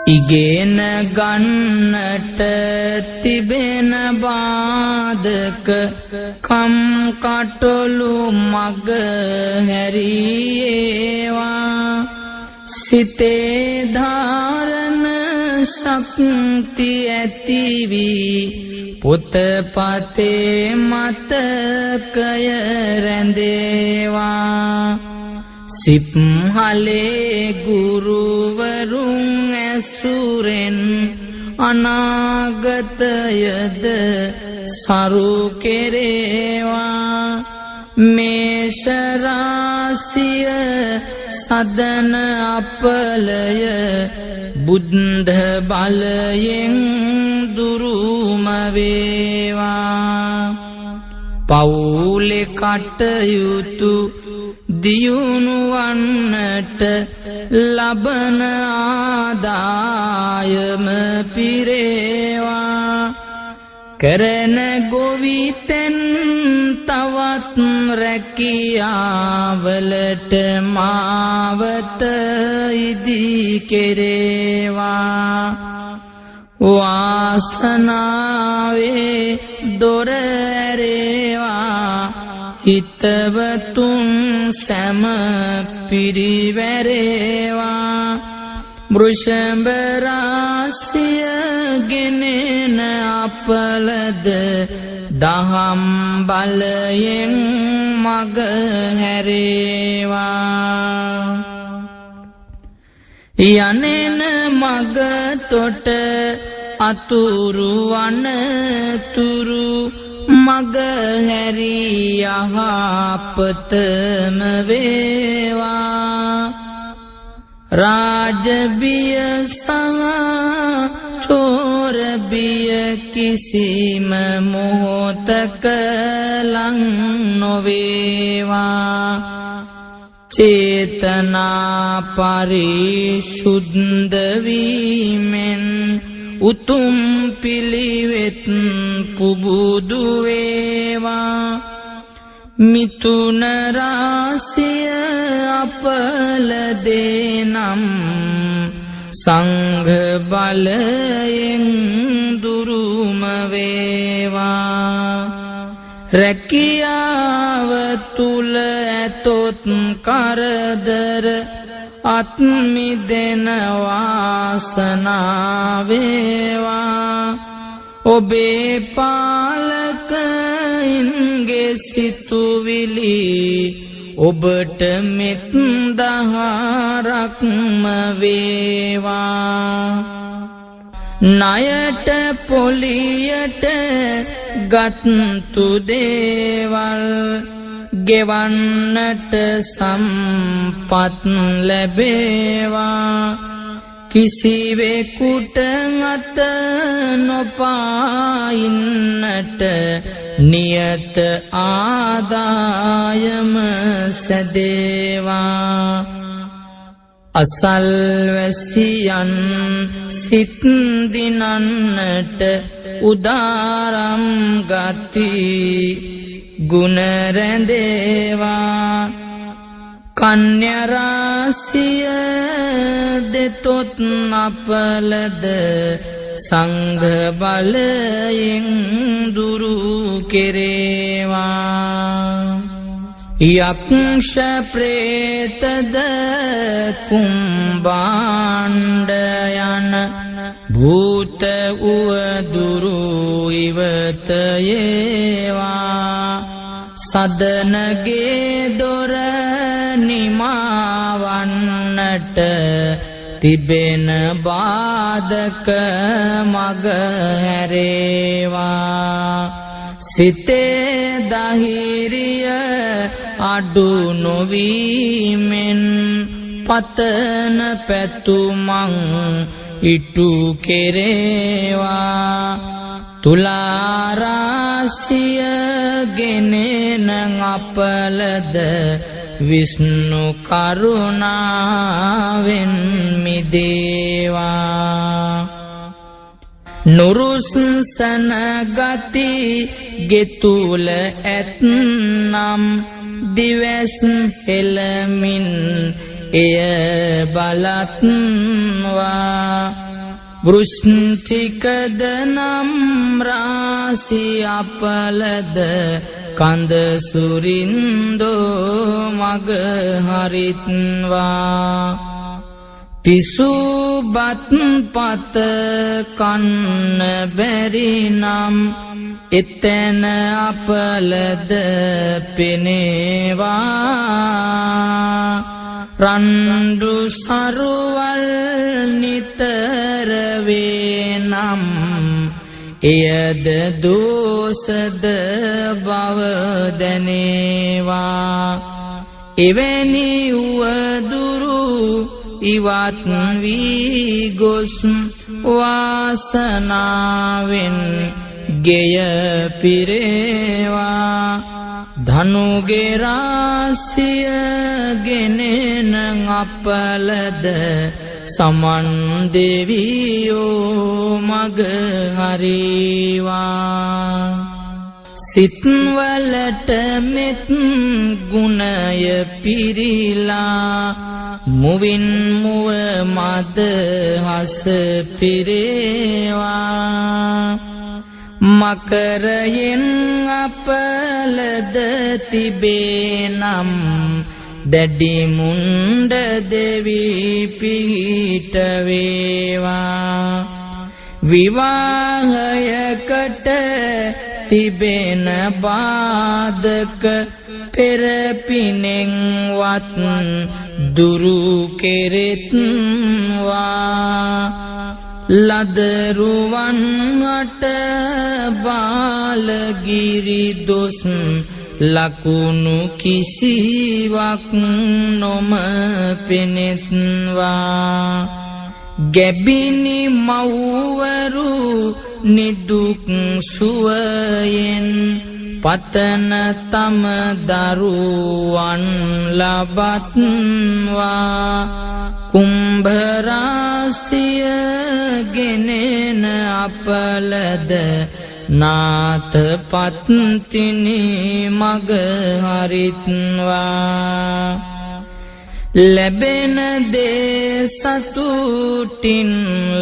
ඉගෙන ගන්නට තිබෙන බාධක කම් කටොළු මග හැරියේවා සිතේ ධාරණ ශක්ති ඇතිවි පොතපතේ මතකය රැඳේවා සිප්හලේ ගුරුවරුන් ඇසුරෙන් අනාගතයද සරු කෙරේවා මේෂ රාශිය සදන අපලය බුද්ධ බලයෙන් දුරුම වේවා පවුලේ කටයුතු දියුණු වන්නට ලබන ආදායම පිරේවා කරන ගොවිතැන් තවත් රැකියාවලට මාවත ඉදී කෙරේවා වාසනාවේ දොර ඇරේවා හිතවතුන් සැම පිරිවැරේවා වෘෂභ රාශිය ගෙනෙන අපලද දහම් බලයෙන් මග හැරේවා යනෙන මග තොට අතුරු වනතුරු මග හැරී යහපතම වේවා රාජබිය සහ චෝරබිය කිසිම මොහොතක ලං නොවේවා චේතනා පරිශුද්ධ වීමෙන් උතුම් පිළිවෙත් පුබුදු වේවා මිථුන රාශිය අපල දේනම් සංඝ බලයෙන් දුරුම වේවා රැකියාව තුල ඇතොත් කරදර අත් මිදෙන වාසනාව වේවා ඔබේ පාලකයින්ගේ සිතුවිලි ඔබට මෙත් දහරක්ම වේවා ණයට පොලියට ගත්තු දේවල් ගෙවන්නට සම්පත් ලැබේවා කිසිවෙකුට අත නොපායින්නට නියත ආදායම සැදේවා අසල්වැසියන් සිත් දිනන්නට උදාරම් ගති ගුණ රැඳේවා කන්‍යා රාශිය දෙතොත් අපලද සංඝ බලයෙන් දුරු කෙරේවා යක්ෂ ප්‍රේතද කුම්භාණ්ඩ යන භූත උවදුරු ඉවත ඒවා සදනගේ දොර නිමාවන්නට තිබෙන බාධක මග හැරේවා සිතේ දහිරිය අඩු නොවීමෙන් පතන පැතුමන් ඉටු කෙරේවා තුලා රාශිය ගෙනෙන අපලද විෂ්ණු කරුණාවෙන් මිදේවා නුරුස්සන ගති ගෙතුල ඇත්නම් දිවස් හෙළමින් එය බලත්වා වෘෂ්ටිකද නම් රාසි අපලද කඳ සුරින්දෝ මග හරිත්වා පිසුබත් පත කන්න බැරි නම් එතන අපලද පෙනේවා රණ්ඩු සරුවල් නිතර වේනම් එයද දෝසද බව දැනේවා එවැනි උවදුරු ඉවත් වී ගොස් වාසනාවෙන් ගෙය පිරේවා ධනුගේ රාසිය ගෙනෙන අපලද සමන් දෙවියෝ මග හරිවා සිත්වලට මෙත් ගුණය පිරිලා මුවින් මුව මද හස පිරේවා මකරයෙන් අපලද තිබේනම් දැඩි මුණ්ඩ දෙවි පිහිට වේවා විවාහයකට තිබෙන බාධක පෙරපිනෙන්වත් දුරු කෙරෙත්වා ලදරුවන් අට බාලගිරි දොස් ලකුණු කිසිවක් නොම පෙනෙත්වා ගැබිනි මව්වරු නිදුක් සුවයෙන් පතන තම දරුවන් ලබත්වා කුම්භරාසිය ගෙනෙන අපලද නාත පත්තිනි මග හරිත්වා ලැබෙන දේ සතුටින්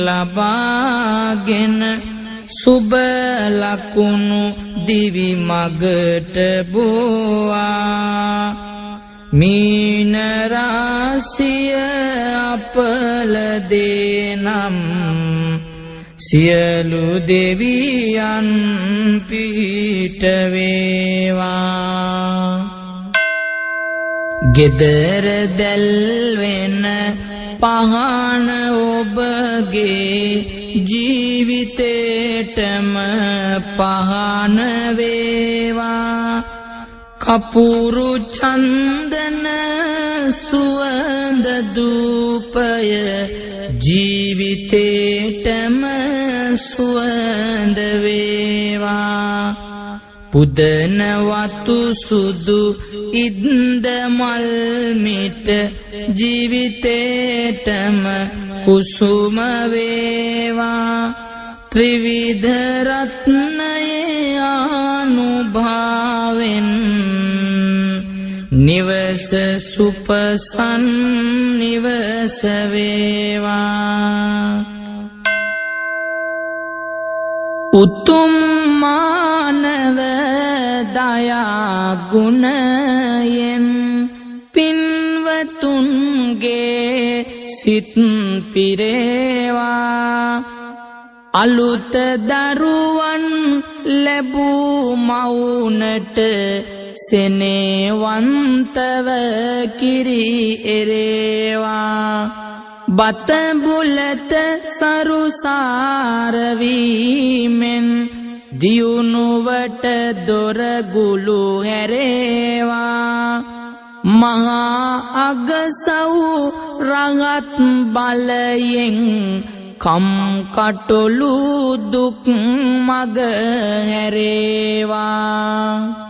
ලබාගෙන සුබ ලකුණු දිවි මගට බෝවා මීන රාසිය අපල දේනම් සියලු දෙවියන් පිහිට වේවා ගෙදර දැල්වෙන පහන ඔබගේ ජීවිතේටම පහන වේවා කපුරු චන්දන සුවඳ දූපය ජීවිතේටම සුවඳ වේවා පුදන වතු සුදු ඉන්ද මල් මිට ජීවිතේටම කුසුම වේවා ත්‍රිවිධ රත්නයේ ආනුභාවෙන් නිවස සුපසන් නිවස වේවා උතුම් මානව දයා ගුණයෙන් පින්වතුන්ගේ සිත් පිරේවා අලුත දරුවන් ලැබූ මවුනට සෙනෙවන්තව කිරි එරේවා බත බුලත සරුසාරවීමෙන් දියුණුවට දොරගුළු හැරේවා මහා අගසව් රහත් බලයෙන් කම් කටොළු දුක් මග හැරේවා